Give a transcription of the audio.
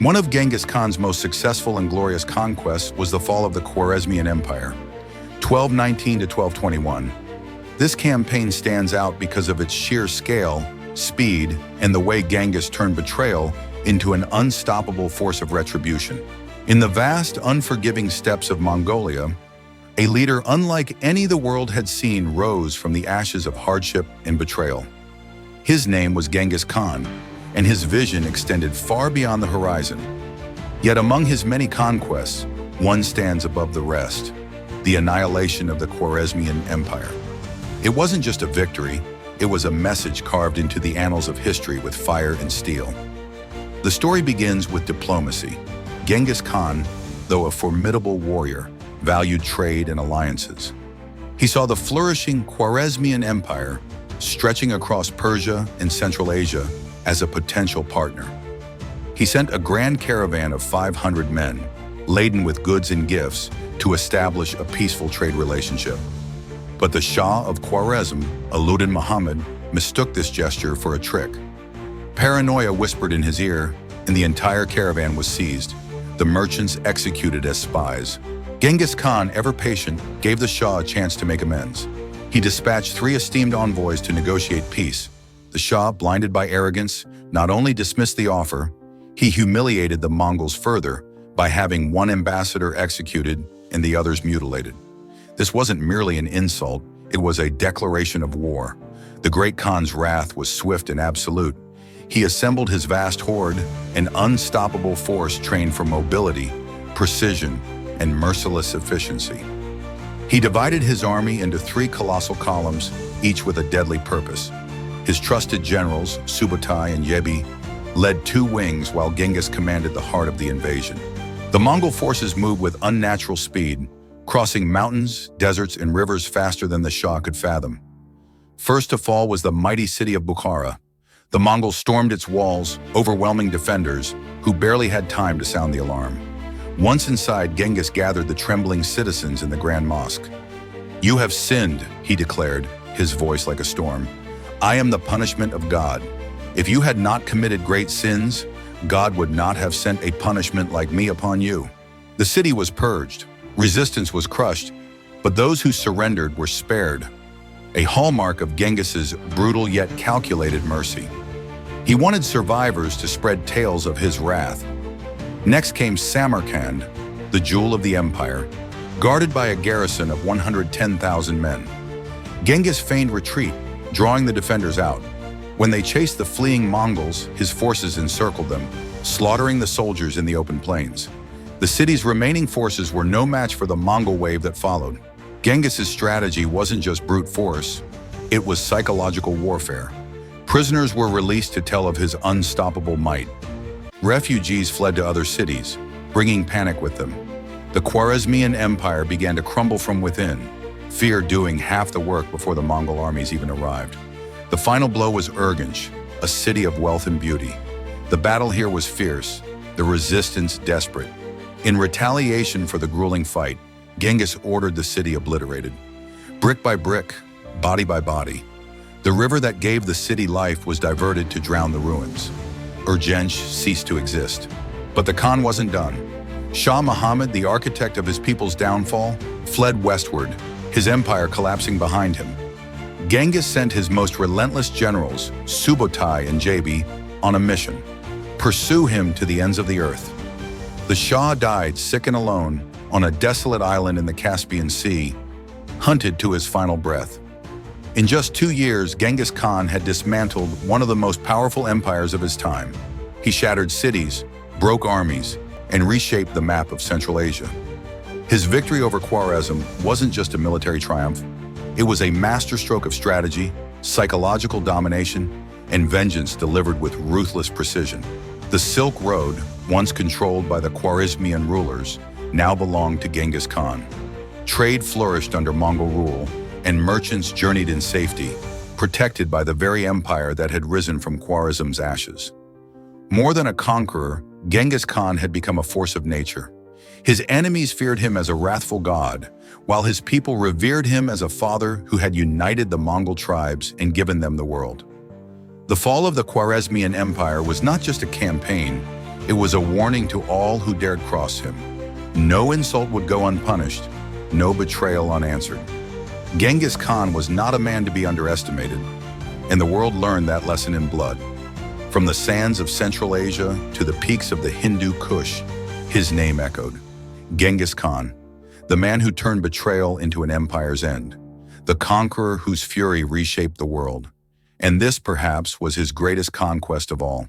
One of Genghis Khan's most successful and glorious conquests was the fall of the Khwarezmian Empire, 1219 to 1221. This campaign stands out because of its sheer scale, speed, and the way Genghis turned betrayal into an unstoppable force of retribution. In the vast, unforgiving steppes of Mongolia, a leader unlike any the world had seen rose from the ashes of hardship and betrayal. His name was Genghis Khan, and his vision extended far beyond the horizon. Yet among his many conquests, one stands above the rest: the annihilation of the Khwarezmian Empire. It wasn't just a victory, it was a message carved into the annals of history with fire and steel. The story begins with diplomacy. Genghis Khan, though a formidable warrior, valued trade and alliances. He saw the flourishing Khwarezmian Empire, stretching across Persia and Central Asia, as a potential partner. He sent a grand caravan of 500 men, laden with goods and gifts, to establish a peaceful trade relationship. But the Shah of Khwarezm, Alauddin Muhammad, mistook this gesture for a trick. Paranoia whispered in his ear, and the entire caravan was seized, the merchants executed as spies. Genghis Khan, ever patient, gave the Shah a chance to make amends. He dispatched 3 esteemed envoys to negotiate peace. The Shah, blinded by arrogance, not only dismissed the offer, he humiliated the Mongols further by having one ambassador executed and the others mutilated. This wasn't merely an insult, it was a declaration of war. The great Khan's wrath was swift and absolute. He assembled his vast horde, an unstoppable force trained for mobility, precision, and merciless efficiency. He divided his army into 3 colossal columns, each with a deadly purpose. His trusted generals, Subutai and Yebi, led 2 wings while Genghis commanded the heart of the invasion. The Mongol forces moved with unnatural speed, crossing mountains, deserts, and rivers faster than the Shah could fathom. First to fall was the mighty city of Bukhara. The Mongols stormed its walls, overwhelming defenders who barely had time to sound the alarm. Once inside, Genghis gathered the trembling citizens in the Grand Mosque. "You have sinned," he declared, his voice like a storm. "I am the punishment of God. If you had not committed great sins, God would not have sent a punishment like me upon you." The city was purged, resistance was crushed, but those who surrendered were spared, a hallmark of Genghis's brutal yet calculated mercy. He wanted survivors to spread tales of his wrath. Next came Samarkand, the jewel of the empire, guarded by a garrison of 110,000 men. Genghis feigned retreat, drawing the defenders out. When they chased the fleeing Mongols, his forces encircled them, slaughtering the soldiers in the open plains. The city's remaining forces were no match for the Mongol wave that followed. Genghis's strategy wasn't just brute force, it was psychological warfare. Prisoners were released to tell of his unstoppable might. Refugees fled to other cities, bringing panic with them. The Khwarezmian Empire began to crumble from within, fear doing half the work before the Mongol armies even arrived. The final blow was Urgench, a city of wealth and beauty. The battle here was fierce, the resistance desperate. In retaliation for the grueling fight, Genghis ordered the city obliterated. Brick by brick, body by body, the river that gave the city life was diverted to drown the ruins. Urgench ceased to exist. But the Khan wasn't done. Shah Muhammad, the architect of his people's downfall, fled westward, his empire collapsing behind him. Genghis sent his most relentless generals, Subutai and Yebi, on a mission: pursue him to the ends of the earth. The Shah died sick and alone on a desolate island in the Caspian Sea, hunted to his final breath. In just 2 years, Genghis Khan had dismantled one of the most powerful empires of his time. He shattered cities, broke armies, and reshaped the map of Central Asia. His victory over Khwarezm wasn't just a military triumph. It was a masterstroke of strategy, psychological domination, and vengeance delivered with ruthless precision. The Silk Road, once controlled by the Khwarezmian rulers, now belonged to Genghis Khan. Trade flourished under Mongol rule, and merchants journeyed in safety, protected by the very empire that had risen from Khwarezm's ashes. More than a conqueror, Genghis Khan had become a force of nature. His enemies feared him as a wrathful god, while his people revered him as a father who had united the Mongol tribes and given them the world. The fall of the Khwarezmian Empire was not just a campaign, It was a warning to all who dared cross him. No insult would go unpunished, no betrayal unanswered. Genghis Khan was not a man to be underestimated, and the world learned that lesson in blood. From the sands of Central Asia to the peaks of the Hindu Kush, his name echoed. Genghis Khan, the man who turned betrayal into an empire's end, the conqueror whose fury reshaped the world. And this, perhaps, was his greatest conquest of all.